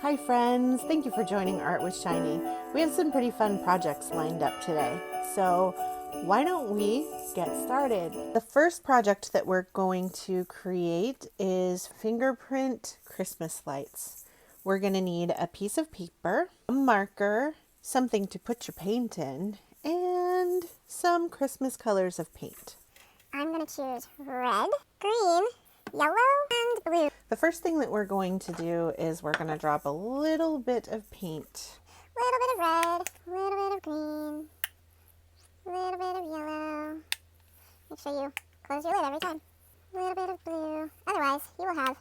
Hi friends, thank you for joining Art with Shiny. We have some pretty fun projects lined up today, so why don't we get started? The first project that we're going to create is Fingerprint Christmas lights. We're going to need a piece of paper, a marker, something to put your paint in, and some Christmas colors of paint. I'm going to choose red, green, yellow, and blue. The first thing that we're going to do is we're going to drop a little bit of paint. Little bit of red, little bit of green, little bit of yellow. Make sure you close your lid every time. Little bit of blue. Otherwise, you will have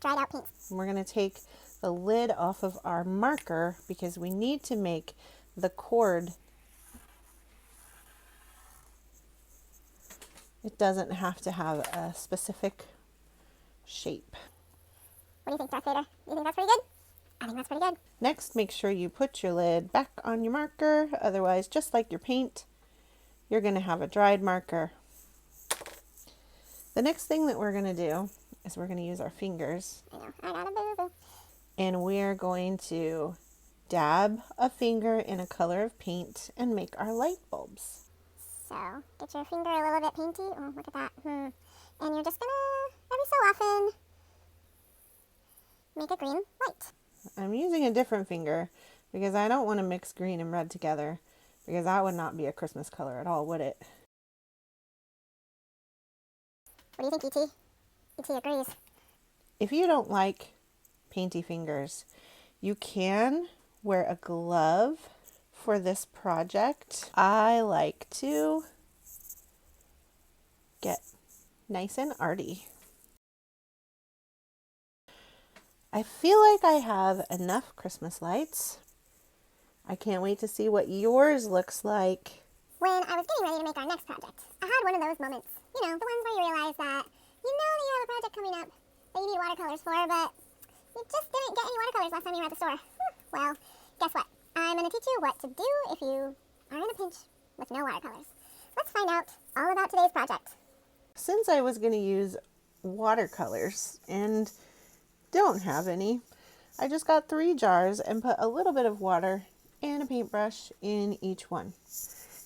dried out paint. And we're going to take the lid off of our marker because we need to make the cord. It doesn't have to have a specific shape. What do you think, Darth Vader? You think that's pretty good? I think that's pretty good. Next, make sure you put your lid back on your marker. Otherwise, just like your paint, you're going to have a dried marker. The next thing that we're going to do is we're going to use our fingers. I know, I got a boo-boo. And we're going to dab a finger in a color of paint and make our light bulbs. So, get your finger a little bit painty. Oh, look at that. And you're just gonna, every so often, make a green light. I'm using a different finger because I don't want to mix green and red together, because that would not be a Christmas color at all, would it? What do you think, E.T.? E.T. agrees. If you don't like painty fingers, you can wear a glove for this project. I like to get nice and arty. I feel like I have enough Christmas lights. I can't wait to see what yours looks like. When I was getting ready to make our next project, I had one of those moments. You know, the ones where you realize that you know that you have a project coming up that you need watercolors for, but you just didn't get any watercolors last time you were at the store. Well, guess what? I'm going to teach you what to do if you are in a pinch with no watercolors. Let's find out all about today's project. Since I was going to use watercolors and don't have any, I just got 3 jars and put a little bit of water and a paintbrush in each one.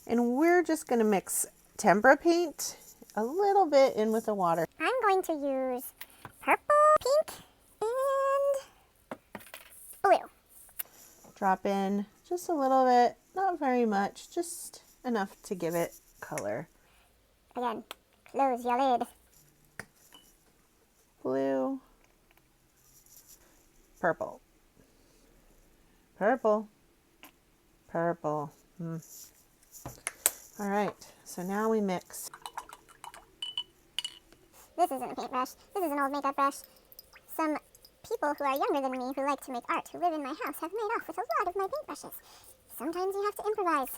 And we're just going to mix tempera paint a little bit in with the water. I'm going to use purple, pink, and blue. Drop in just a little bit, not very much, just enough to give it color. Again, close your lid. Blue, purple, purple, purple. All right, so now we mix. This isn't a paintbrush. This is an old makeup brush. Some people who are younger than me who like to make art, who live in my house, have made off with a lot of my paintbrushes. Sometimes you have to improvise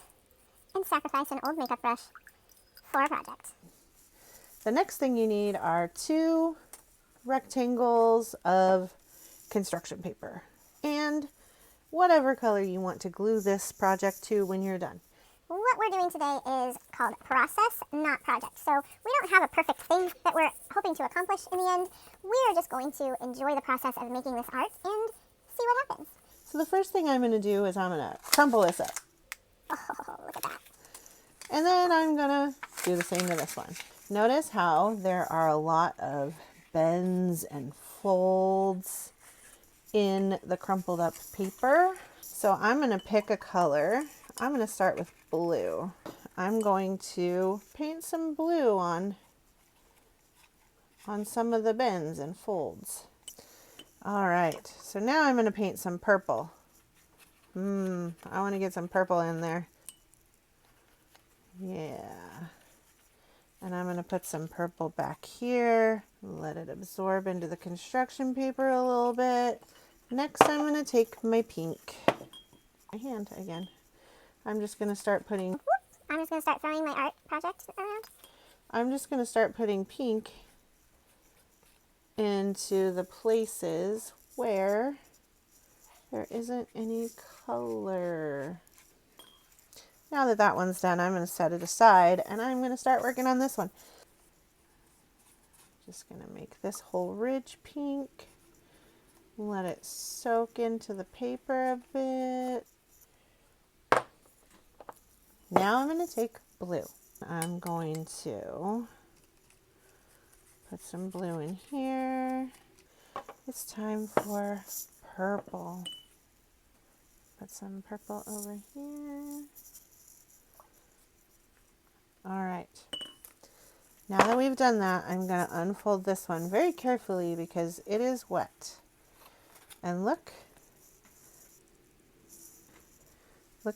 and sacrifice an old makeup brush for a project. The next thing you need are 2 rectangles of construction paper and whatever color you want to glue this project to when you're done. What we're doing today is called process, not project. So we don't have a perfect thing that we're hoping to accomplish in the end. We're just going to enjoy the process of making this art and see what happens. So the first thing I'm going to do is I'm going to crumple this up. Oh, look at that. And then I'm going to do the same to this one. Notice how there are a lot of bends and folds in the crumpled up paper. So I'm going to pick a color. I'm going to start with blue. I'm going to paint some blue on some of the bends and folds. All right, so now I'm going to paint some purple. I want to get some purple in there. Yeah. And I'm going to put some purple back here. Let it absorb into the construction paper a little bit. Next, I'm going to take my pink. My hand again. I'm just going to start putting... I'm just going to start throwing my art project around. I'm just going to start putting pink into the places where there isn't any color. Now that that one's done, I'm going to set it aside and I'm going to start working on this one. Just going to make this whole ridge pink. Let it soak into the paper a bit. Now I'm going to take blue. I'm going to put some blue in here. It's time for purple. Put some purple over here. All right. Now that we've done that, I'm going to unfold this one very carefully because it is wet. And look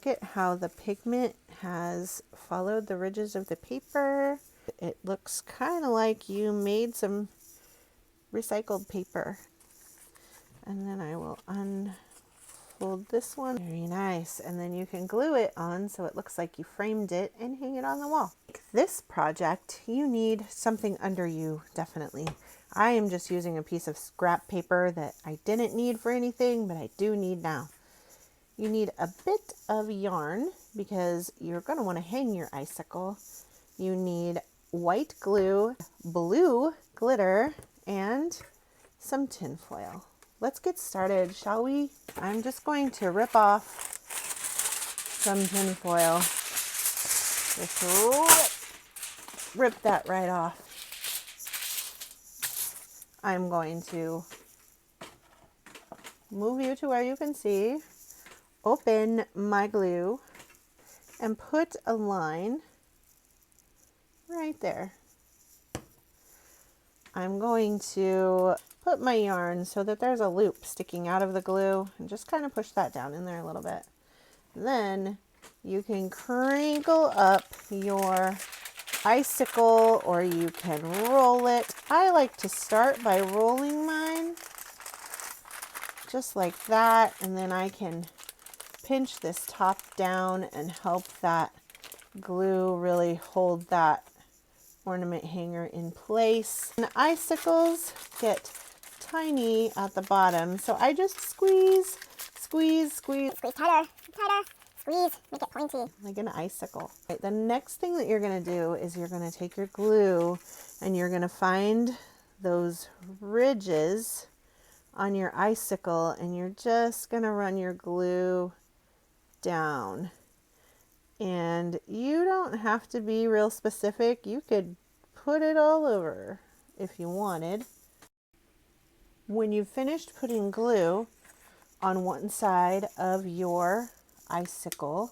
at how the pigment has followed the ridges of the paper. It looks kind of like you made some recycled paper. And then I will unfold this one. Very nice. And then you can glue it on so it looks like you framed it and hang it on the wall. This project, you need something under you, definitely. I am just using a piece of scrap paper that I didn't need for anything, but I do need now. You need a bit of yarn because you're going to want to hang your icicle. You need white glue, blue glitter, and some tin foil. Let's get started, shall we? I'm just going to rip off some tin foil. Just rip that right off. I'm going to move you to where you can see, open my glue, and put a line right there. I'm going to put my yarn so that there's a loop sticking out of the glue and just kind of push that down in there a little bit. Then you can crinkle up your icicle or you can roll it. I like to start by rolling mine just like that, and then I can pinch this top down and help that glue really hold that ornament hanger in place. And icicles get tiny at the bottom, so I just squeeze, squeeze, squeeze. Squeeze tighter, tighter. Squeeze, make it pointy. Like an icicle. Right, the next thing that you're going to do is you're going to take your glue and you're going to find those ridges on your icicle and you're just going to run your glue down. And you don't have to be real specific. You could put it all over if you wanted. When you've finished putting glue on one side of your icicle,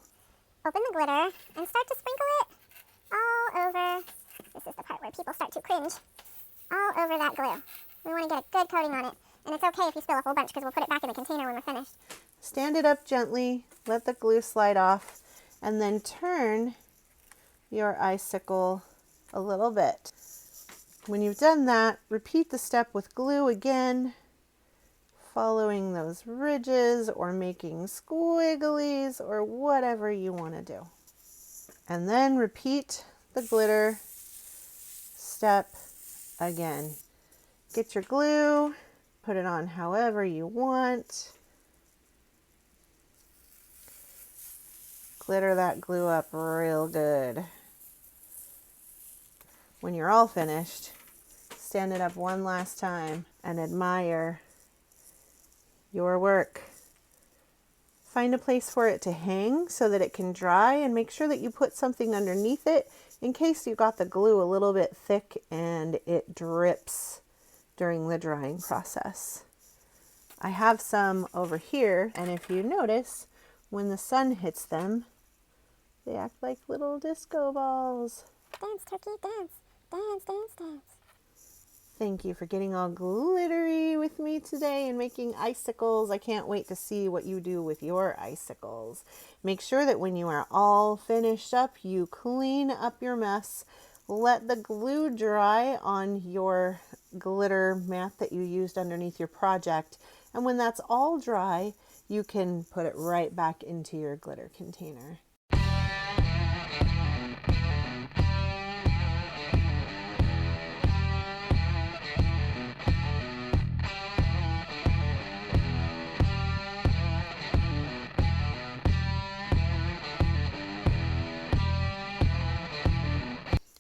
open the glitter and start to sprinkle it all over. This is the part where people start to cringe. All over that glue. We want to get a good coating on it. And it's okay if you spill a whole bunch because we'll put it back in the container when we're finished. Stand it up gently, let the glue slide off, and then turn your icicle a little bit. When you've done that, repeat the step with glue again, following those ridges or making squigglies or whatever you want to do. And then repeat the glitter step again. Get your glue, put it on however you want. Glitter that glue up real good. When you're all finished, stand it up one last time and admire your work. Find a place for it to hang so that it can dry, and make sure that you put something underneath it in case you got the glue a little bit thick and it drips during the drying process. I have some over here, and if you notice, when the sun hits them, they act like little disco balls. Dance, turkey, dance. Dance, dance, dance. Thank you for getting all glittery with me today and making icicles. I can't wait to see what you do with your icicles. Make sure that when you are all finished up, you clean up your mess. Let the glue dry on your glitter mat that you used underneath your project. And when that's all dry, you can put it right back into your glitter container.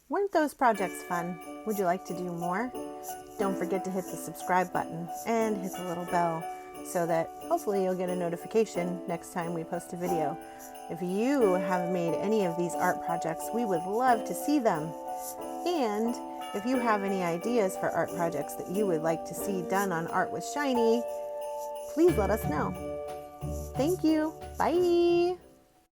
Weren't those projects fun? Would you like to do more? Don't forget to hit the subscribe button and hit the little bell so that hopefully you'll get a notification next time we post a video. If you have made any of these art projects, we would love to see them. And if you have any ideas for art projects that you would like to see done on Art with Shiny, please let us know. Thank you. Bye.